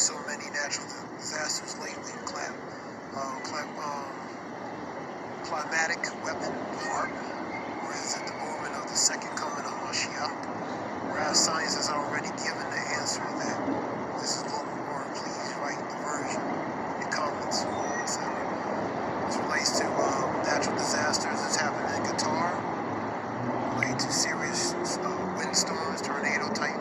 so many natural disasters lately. Climatic weapon part, or is it the movement of the second coming of Mashiach? Whereas science has already given the answer that this is global warming. Please write the version in comments, etc. This relates to natural disasters that's happening in Qatar, related to serious windstorms, tornado type.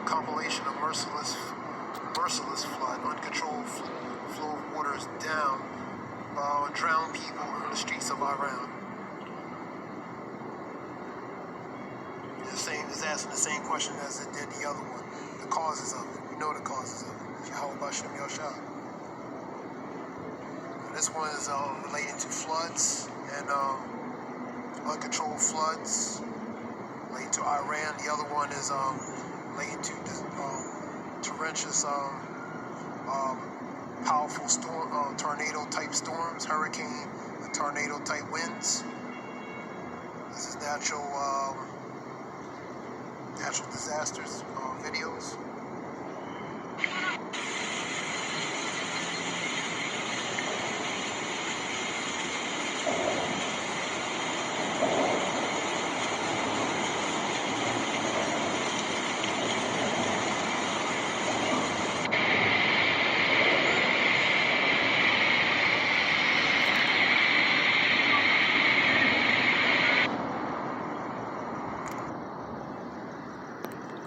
compilation of merciless flood, uncontrolled flow of waters down, drown people in the streets of Iran. It's asking the same question as it did the other one. The causes of it. We know the causes of it. Yahweh Bashem Yashab. This one is relating to floods and uncontrolled floods relating to Iran. The other one is relating to torrentious, powerful storm, tornado-type storms, hurricane, and tornado-type winds. This is natural disasters videos.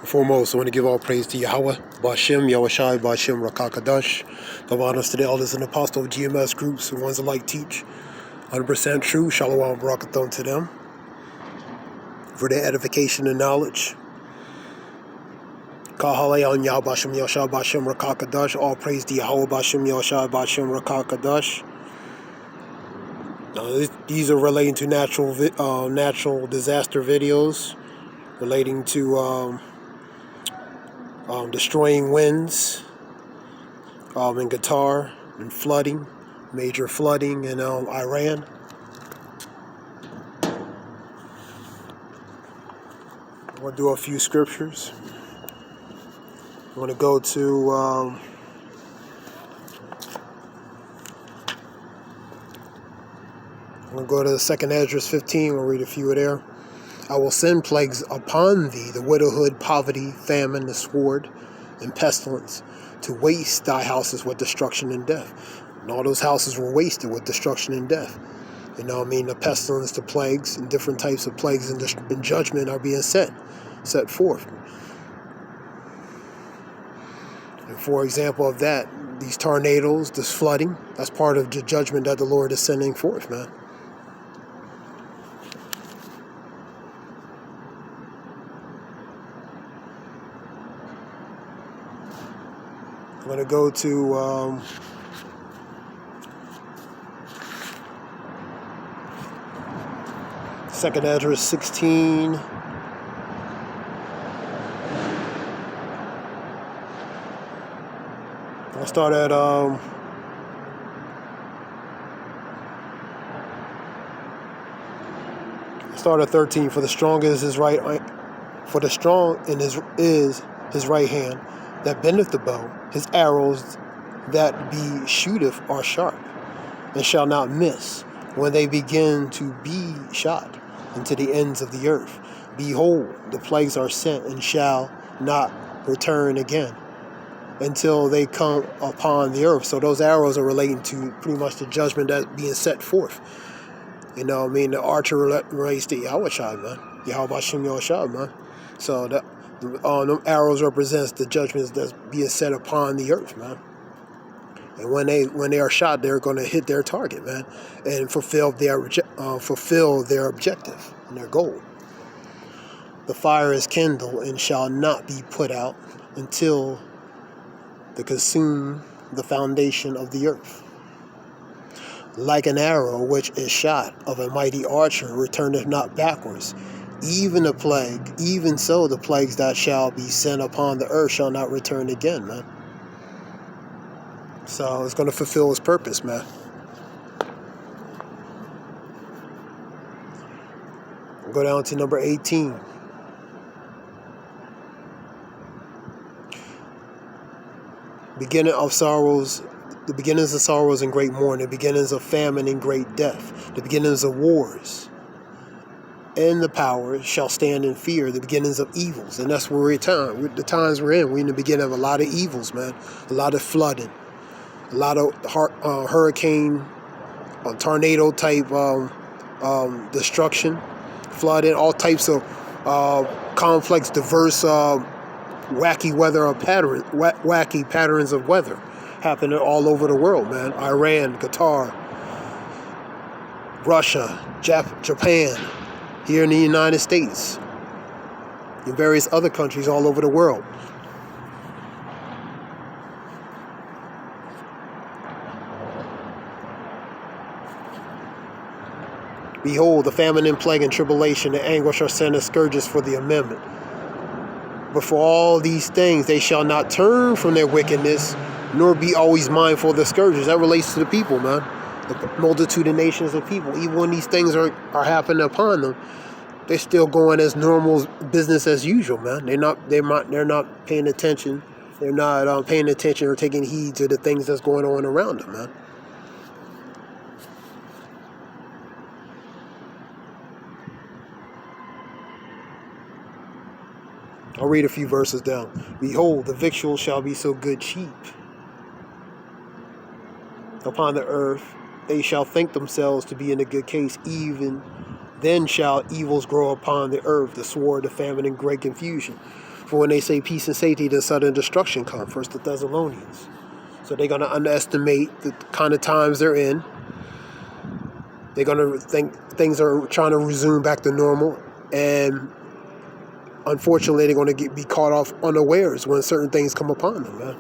Foremost, I want to give all praise to Yahweh, Bashem, Yahushai, Bashem, Rakakadash. Give honors to the elders and apostles of GMS groups, the ones alike teach 100% true. Shalom, Barakathon to them for their edification and knowledge. Kahale on Yah, Bashem, Yahushai, Bashem, Rakakadash. All praise to Yahweh, Bashem, Yahushai, Bashem, Rakakadash. These are relating to natural disaster videos relating to destroying winds in Qatar and flooding, major flooding in Iran. I want to do a few scriptures. I want to go to I'm going to go to 2nd Esdras 15. We'll read a few there. I will send plagues upon thee, the widowhood, poverty, famine, the sword, and pestilence, to waste thy houses with destruction and death. And all those houses were wasted with destruction and death. You know what I mean? The pestilence, the plagues, and different types of plagues and judgment are being set forth. And for example of that, these tornadoes, this flooding, that's part of the judgment that the Lord is sending forth, man. I'm going to go to 2nd Esdras 16. I'll start at start at 13. For the strong is his right, for the strong in is his right hand that bendeth the bow. His arrows that be shooteth are sharp, and shall not miss when they begin to be shot into the ends of the earth. Behold, the plagues are sent and shall not return again until they come upon the earth. So those arrows are relating to pretty much the judgment that's being set forth. You know what I mean? The archer relates to Yahushai, man. Yahweh Bashem Yahushai, man. So them arrows represents the judgments that's being set upon the earth, man. And when they are shot, they're going to hit their target, man, and fulfill their objective and their goal. The fire is kindled and shall not be put out until they consume the foundation of the earth. Like an arrow which is shot of a mighty archer returneth not backwards, even so the plagues that shall be sent upon the earth shall not return again, man. So it's going to fulfill its purpose, man. Go down to number 18. Beginning of sorrows, the beginnings of sorrows and great mourning, the beginnings of famine and great death, the beginnings of wars, and the power shall stand in fear, the beginnings of evils. And that's where we're at the times we're in. We're in the beginning of a lot of evils, man. A lot of flooding, a lot of hurricane, tornado type destruction, flooding, all types of complex, diverse, wacky wacky patterns of weather happening all over the world, man. Iran, Qatar, Russia, Japan, here in the United States, and various other countries all over the world. Behold, the famine and plague and tribulation and anguish are sent as scourges for the amendment. But for all these things they shall not turn from their wickedness, nor be always mindful of the scourges. That relates to the people, man. The multitude of nations of people. Even when these things are happening upon them, they're still going as normal business as usual, man. They're not paying attention. They're not paying attention or taking heed to the things that's going on around them, man. I'll read a few verses down. Behold, the victuals shall be so good cheap upon the earth, they shall think themselves to be in a good case. Even then shall evils grow upon the earth, the sword, the famine, and great confusion. For when they say peace and safety, then sudden destruction come. 1 Thessalonians. So they're going to underestimate the kind of times they're in. They're going to think things are trying to resume back to normal, and unfortunately, they're going to be caught off unawares when certain things come upon them, man.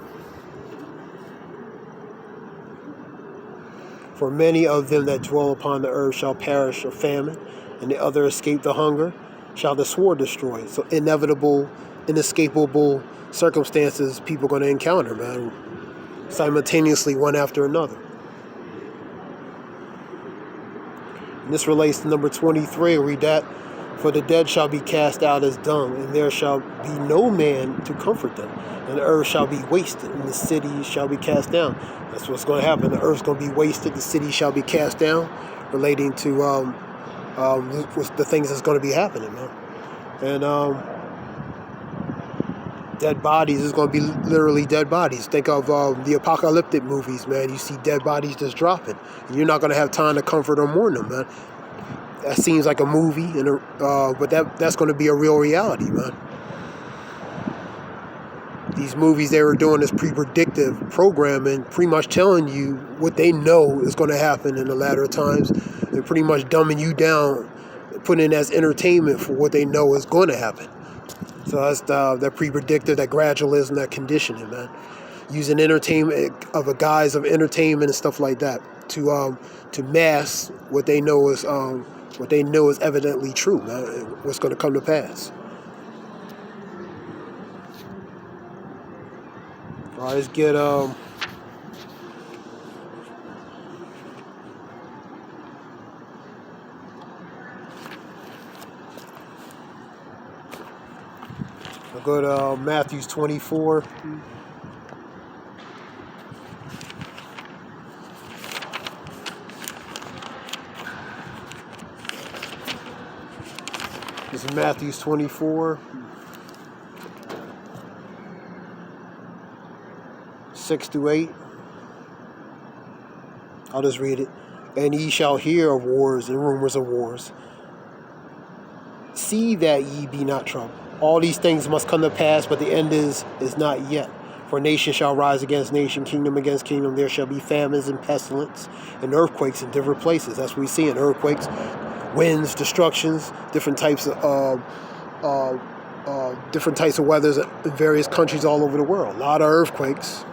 For many of them that dwell upon the earth shall perish of famine, and the other escape the hunger, shall the sword destroy. So inevitable, inescapable circumstances people are going to encounter, man, simultaneously, one after another. And this relates to number 23. I'll read that. For the dead shall be cast out as dung, and there shall be no man to comfort them. And the earth shall be wasted, and the cities shall be cast down. That's what's going to happen. The earth's going to be wasted, the city shall be cast down, relating to the things that's going to be happening, man. And dead bodies is going to be literally dead bodies. Think of the apocalyptic movies, man. You see dead bodies just dropping, and you're not going to have time to comfort or mourn them, man. That seems like a movie, but that's going to be a real reality, man. These movies they were doing is pre-predictive programming, pretty much telling you what they know is going to happen in the latter times, and pretty much dumbing you down, putting it as entertainment for what they know is going to happen. So that's that pre-predictive, that gradualism, that conditioning, man. Using entertainment of a guise of entertainment and stuff like that to mask what they know is evidently true, man, what's going to come to pass. All right, let's get I'll go to Matthew 24. This is Matthew 24, 6-8. I'll just read it. And ye shall hear of wars and rumors of wars. See that ye be not troubled. All these things must come to pass, but the end is not yet. For nation shall rise against nation, kingdom against kingdom. There shall be famines and pestilence and earthquakes in different places. That's what we see in earthquakes, winds, destructions, different types of weathers in various countries all over the world. A lot of earthquakes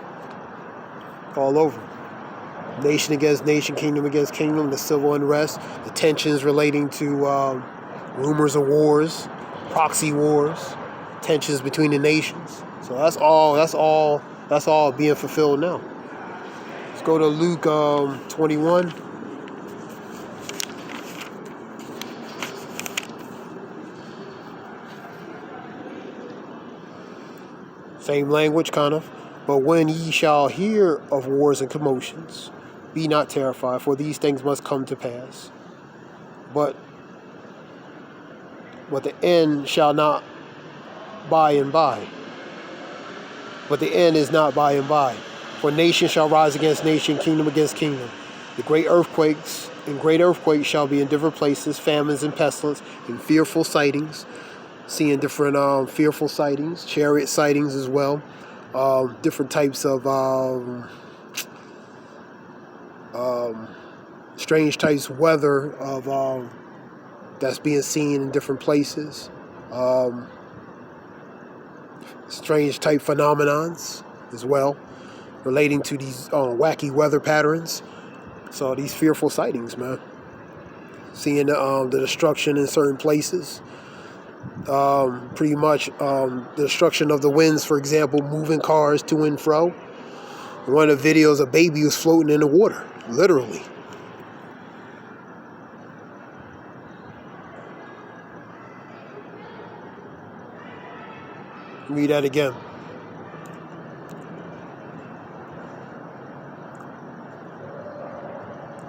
all over. Nation against nation, kingdom against kingdom, the civil unrest, the tensions relating to rumors of wars, proxy wars, tensions between the nations. So that's all being fulfilled now. Let's go to Luke 21. Same language, kind of. But when ye shall hear of wars and commotions, be not terrified, for these things must come to pass. But the end shall not by and by. But the end is not by and by. For nation shall rise against nation, kingdom against kingdom. The great earthquakes shall be in different places, famines and pestilence, and fearful sightings seeing different fearful sightings, chariot sightings as well, different types of strange types of weather of that's being seen in different places, strange type phenomenons as well, relating to these wacky weather patterns. So these fearful sightings, man. Seeing the destruction in certain places. Pretty much the destruction of the winds, for example, moving cars to and fro. In one of the videos, a baby was floating in the water, literally. Read that again.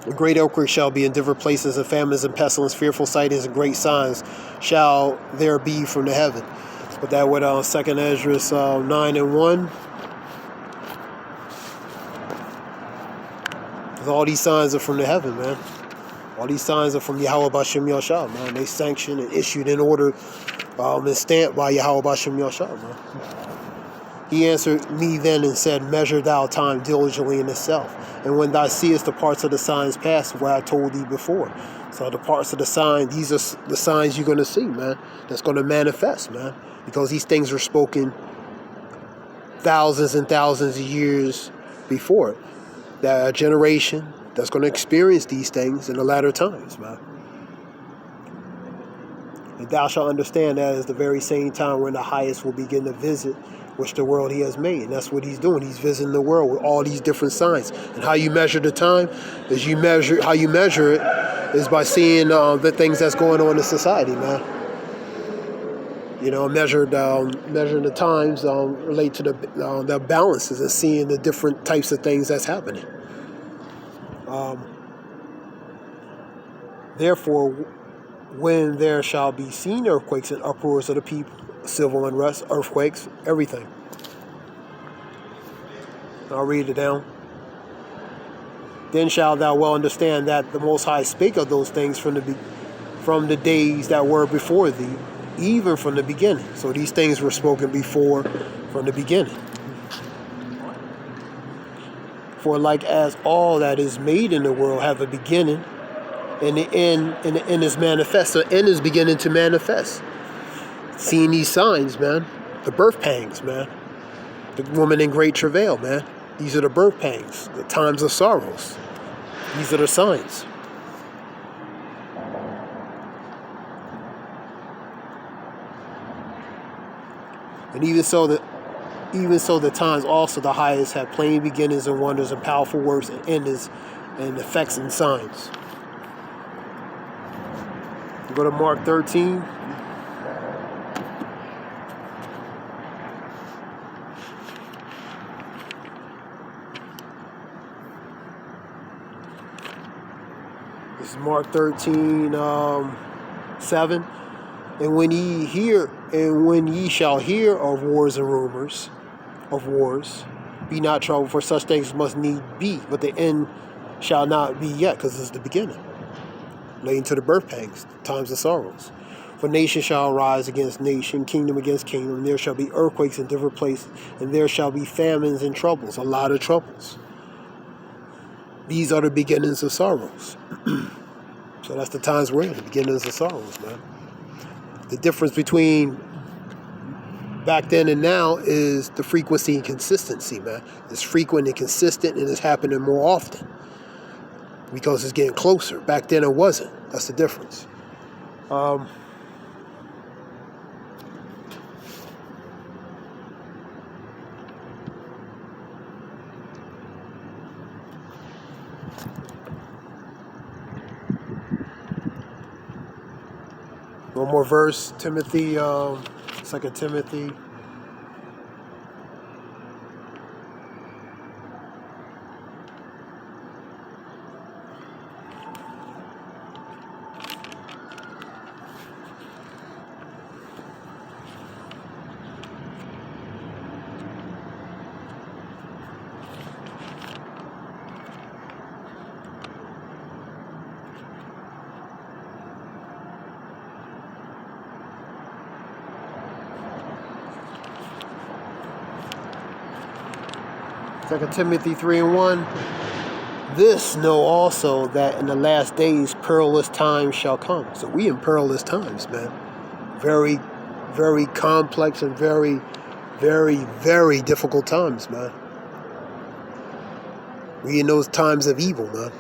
A great earthquake shall be in different places, and famines and pestilence, fearful sightings and great signs shall there be from the heaven. But that with 2nd Esdras 9:1. All these signs are from the heaven, man. All these signs are from Yahweh B'Shem Yahshua, man. They sanctioned and issued in order and stamped by Yahweh B'Shem Yahshua, man. He answered me then and said, measure thou time diligently in itself. And when thou seest the parts of the signs pass, what I told thee before. So the parts of the sign, these are the signs you're going to see, man. That's going to manifest, man. Because these things were spoken thousands and thousands of years before. That generation that's going to experience these things in the latter times, man. And thou shalt understand that is the very same time when the highest will begin to visit which the world he has made. And that's what he's doing. He's visiting the world with all these different signs. And how you measure the time is how you measure it is by seeing the things that's going on in society, man. You know, measuring the times relate to the balances and seeing the different types of things that's happening. Therefore, when there shall be seen earthquakes and uproars of the people, civil unrest, earthquakes, everything. I'll read it down. Then shalt thou well understand that the Most High spake of those things from the days that were before thee, even from the beginning. So these things were spoken before from the beginning. For like as all that is made in the world have a beginning, and the end is manifest. The end is beginning to manifest. Seeing these signs, man. The birth pangs, man. The woman in great travail, man. These are the birth pangs. The times of sorrows. These are the signs. And even so the times also the highest have plain beginnings and wonders and powerful works and endings and effects and signs. Go to Mark 13. This is Mark 13, 7. And when ye shall hear of wars and rumors of wars, be not troubled, for such things must need be, but the end shall not be yet, because it's the beginning. Relating to the birth pangs, times of sorrows. For nation shall arise against nation, kingdom against kingdom, and there shall be earthquakes in different places, and there shall be famines and troubles, a lot of troubles. These are the beginnings of sorrows. So that's the times we're in, the beginnings of sorrows, man. The difference between back then and now is the frequency and consistency, man. It's frequent and consistent, and it's happening more often because it's getting closer. Back then it wasn't. That's the difference. One more verse, Timothy, 2 Timothy. 2 Timothy 3:1. This know also that in the last days perilous times shall come. So we in perilous times, man. Very, very complex and very, very, very difficult times, man. We in those times of evil, man.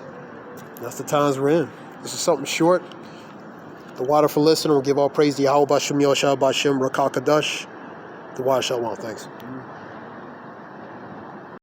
That's the times we're in. This is something short. The water for listener will give all praise to Yahweh Bashem Yoshua Bashem Rakakadash. The water shalom. Thanks.